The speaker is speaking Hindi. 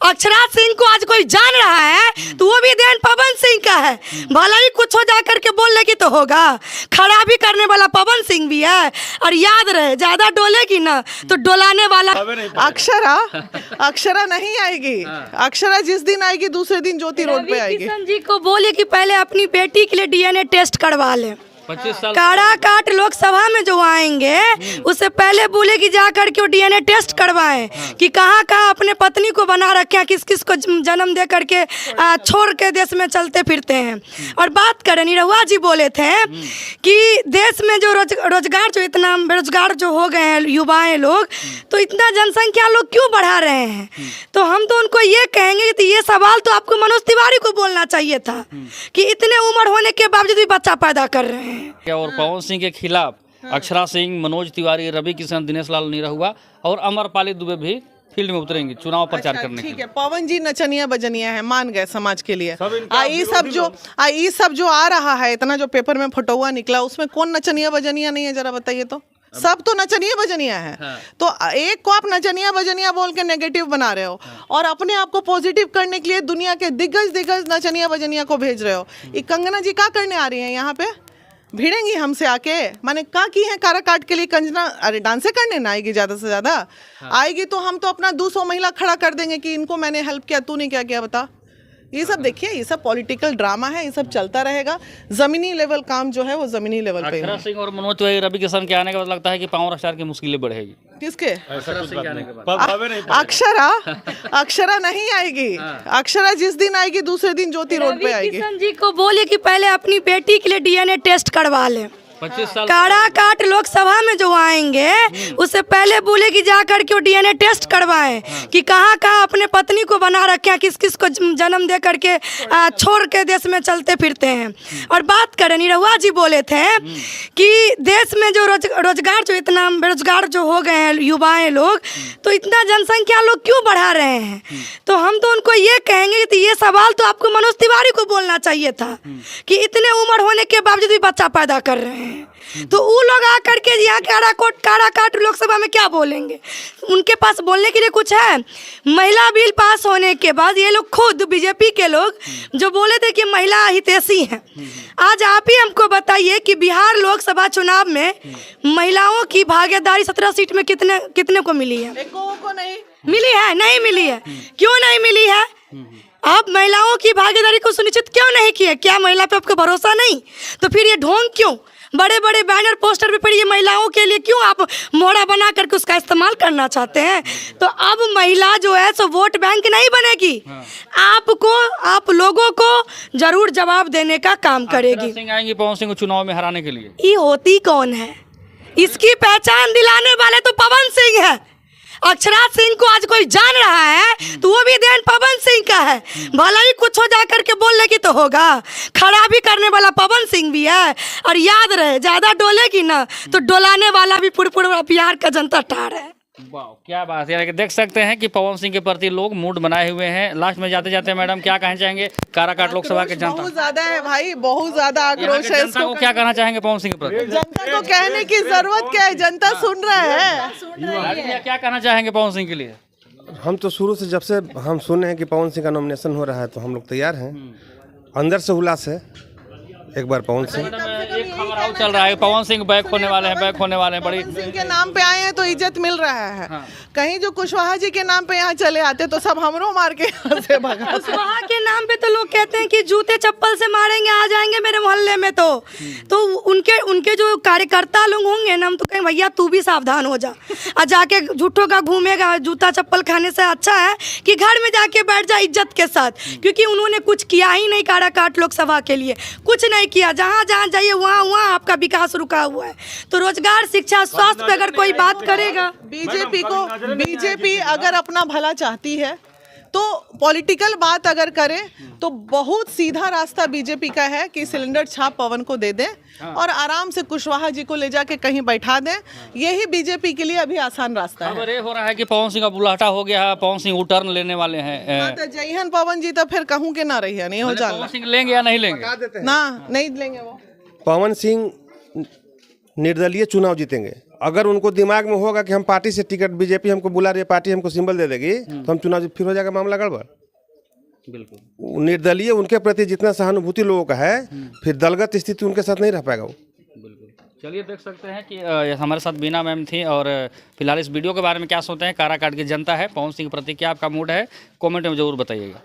अक्षरा सिंह को आज कोई जान रहा है तो वो भी देन पवन सिंह का है। भला ही कुछ हो जा करके बोल लेगी तो होगा, खड़ा भी करने वाला पवन सिंह भी है। और याद रहे ज्यादा डोलेगी ना तो डोलाने वाला अक्षरा नहीं आएगी। अक्षरा जिस दिन आएगी दूसरे दिन ज्योति रोड पे आएगी। किशन जी को बोले कि पहले अपनी बेटी के लिए डीएनए टेस्ट करवा ले। 25 साल काराकाट लोकसभा में जो आएंगे उससे पहले बोले कि जा करके वो डीएनए टेस्ट करवाएं कि कहाँ कहाँ अपने पत्नी को बना रखे हैं, किस किस को जन्म दे करके छोड़ के देश में चलते फिरते हैं। और बात करें, निरहुआ जी बोले थे कि देश में जो रोजगार जो इतना बेरोजगार जो हो गए हैं युवाएं लोग, तो इतना जनसंख्या लोग क्यों बढ़ा रहे हैं। तो हम तो उनको ये कहेंगे कि ये सवाल तो आपको मनोज तिवारी को बोलना चाहिए था कि इतने उम्र होने के बावजूद भी बच्चा पैदा कर रहे हैं। और पवन सिंह के खिलाफ अक्षरा सिंह, मनोज तिवारी, रवि किशन, दिनेश लाल निरहुआ और अमरपाली दुबे भी फील्ड में उतरेंगे चुनाव प्रचार करने के लिए। ठीक है, पवन जी नचनिया बजनिया है, मान गए समाज के लिए। ये सब जो आ रहा है, इतना जो पेपर में फटोआ निकला, उसमें कौन नचनिया बजनिया नहीं है, जरा बताइए तो। सब तो नचनिया बजनिया है। तो एक को आप नचनिया बजनिया बोल के नेगेटिव बना रहे हो और अपने आप को पॉजिटिव करने के लिए दुनिया के दिग्गज नचनिया बजनिया को भेज रहे हो। ये कंगना जी क्या करने आ रही हैं यहाँ पे? भिड़ेंगी हमसे आके? माने का की है काराकाट के लिए कंजना? अरे डांसे करने ना आएगी, ज्यादा से ज्यादा आएगी तो हम तो अपना 200 महिला खड़ा कर देंगे कि इनको मैंने हेल्प किया, तूने क्या किया बता। ये सब देखिए, ये सब पॉलिटिकल ड्रामा है, ये सब चलता रहेगा। जमीनी लेवल काम जो है वो जमीनी लेवल पे अक्षरा सिंह और मनोज तिवारी, रवि किशन के आने के बाद लगता है कि पावर स्टार की मुश्किलें बढ़ेगी। किसके? अक्षरा सिंह के आने के बाद। अक्षरा नहीं आएगी। अक्षरा जिस दिन आएगी दूसरे दिन ज्योति रोड पे आएगी। किशन जी को बोले कि पहले अपनी बेटी के लिए डीएनए टेस्ट करवा ले। 25 साल काराकाट लोकसभा में जो आएंगे उससे पहले बोले कि जा करके वो डीएनए टेस्ट करवाएं कि कहाँ कहाँ अपने पत्नी को बना रखे हैं, किस किस को जन्म दे करके छोड़ के देश में चलते फिरते हैं। और बात करें, निरहुआ जी बोले थे कि देश में जो रोजगार जो इतना बेरोजगार जो हो गए हैं युवाएं लोग, तो इतना जनसंख्या लोग क्यों बढ़ा रहे हैं। तो हम तो उनको ये कहेंगे कि ये सवाल तो आपको मनोज तिवारी को बोलना चाहिए था कि इतने उम्र होने के बावजूद भी बच्चा पैदा कर रहे हैं। तो वो लोग आकर के यहाँ काराकाट लोकसभा में क्या बोलेंगे? उनके पास बोलने के लिए कुछ है? महिला बिल पास होने के बाद ये लोग खुद बीजेपी के लोग जो बोले थे कि महिला हितैषी हैं, आज आप ही हमको बताइए कि बिहार लोकसभा चुनाव में महिलाओं की भागीदारी 17 सीट में कितने को मिली है? को नहीं मिली है? नहीं मिली है। क्यों नहीं मिली है? आप महिलाओं की भागीदारी को सुनिश्चित क्यों नहीं किए? क्या महिला पे आपको भरोसा नहीं? तो फिर ये ढोंग क्यों? बड़े बड़े बैनर पोस्टर पे पड़ी महिलाओं के लिए क्यों आप मोड़ा बना करके उसका इस्तेमाल करना चाहते हैं? तो अब महिला जो है सो वोट बैंक नहीं बनेगी। आपको, आप लोगों को जरूर जवाब देने का काम करेगी। सिंह आएंगी पवन सिंह को चुनाव में हराने के लिए। ये होती कौन है? इसकी पहचान दिलाने वाले तो पवन सिंह है। अक्षरा सिंह को आज कोई जान रहा है तो वो भी देन पवन सिंह का है। भला ही कुछ हो जा करके बोल लेगी तो होगा, खड़ा भी करने वाला पवन सिंह भी है। और याद रहे ज्यादा डोलेगी ना तो डोलाने वाला भी पूरा बिहार का जनता ठाड़ है। वाह, क्या बात है। यानी कि देख सकते हैं कि पवन सिंह के प्रति लोग मूड बनाए हुए हैं। लास्ट में जाते जाते मैडम क्या कहना चाहेंगे काराकाट लोकसभा के जनता? बहुत ज्यादा है भाई, बहुत ज्यादा आक्रोश है। जनता को क्या कहना चाहेंगे पवन सिंह के प्रति? जनता को कहने की जरूरत क्या है? जनता सुन रहा है। क्या कहना चाहेंगे पवन सिंह के लिए? हम तो शुरू से जब से हम सुने हैं कि पवन सिंह का नॉमिनेशन हो रहा है तो हम लोग तैयार हैं। अंदर से उल्लास है। एक बार पवन सिंह, एक खबर आउट चल रहा है पवन सिंह बैक होने वाले हैं। बड़ी सिंह के नाम पे आए हैं तो इज्जत मिल रहा है। कहीं जो कुशवाहा जी के नाम पे यहाँ चले आते तो सब हमरो मार के यहाँ से भगा। कुशवाहा के नाम पे तो लोग कहते हैं कि जूते चप्पल से मारेंगे, आ जाएंगे मेरे मोहल्ले में। तो उनके जो कार्यकर्ता लोग होंगे ना, हम तो कहें भैया तू भी सावधान हो जा और जाके झूठों का घूमेगा। जूता चप्पल खाने से अच्छा है कि घर में जाके बैठ जा इज्जत के साथ, क्योंकि उन्होंने कुछ किया ही नहीं काराकाट लोकसभा के लिए, कुछ नहीं किया। जहाँ जहाँ जाइए वहाँ आपका विकास रुका हुआ है। तो रोजगार, शिक्षा, स्वास्थ्य पे अगर कोई बात करेगा, बीजेपी अगर अपना भला चाहती है तो पॉलिटिकल बात अगर करे तो बहुत सीधा रास्ता बीजेपी का है कि सिलेंडर छाप पवन को दे दें और आराम से कुशवाहा जी को ले जाके कहीं बैठा दें। यही बीजेपी के लिए अभी आसान रास्ता है। खबर ये हो रहा है कि पवन सिंह का बुलाहटा हो गया है, पवन सिंह टर्न लेने वाले हैं। तो जयहन पवन जी तो फिर कहूँ के ना रही है, नहीं हो जाएगा। पवन सिंह लेंगे या नहीं लेंगे? ना, नहीं लेंगे वो। पवन सिंह निर्दलीय चुनाव जीतेंगे अगर उनको दिमाग में होगा कि हम पार्टी से टिकट, बीजेपी हमको बुला रही है, पार्टी हमको सिंबल दे देगी तो हम चुनाव, फिर हो जाएगा मामला गड़बड़। बिल्कुल निर्दलीय उनके प्रति जितना सहानुभूति लोगों का है, फिर दलगत स्थिति उनके साथ नहीं रह पाएगा वो। बिल्कुल। चलिए देख सकते हैं कि हमारे साथ बीना मैम थी, और फिलहाल इस वीडियो के बारे में क्या सोचते हैं काराकाट की जनता है, पवन सिंह के प्रति क्या आपका मूड है, कमेंट में जरूर बताइएगा।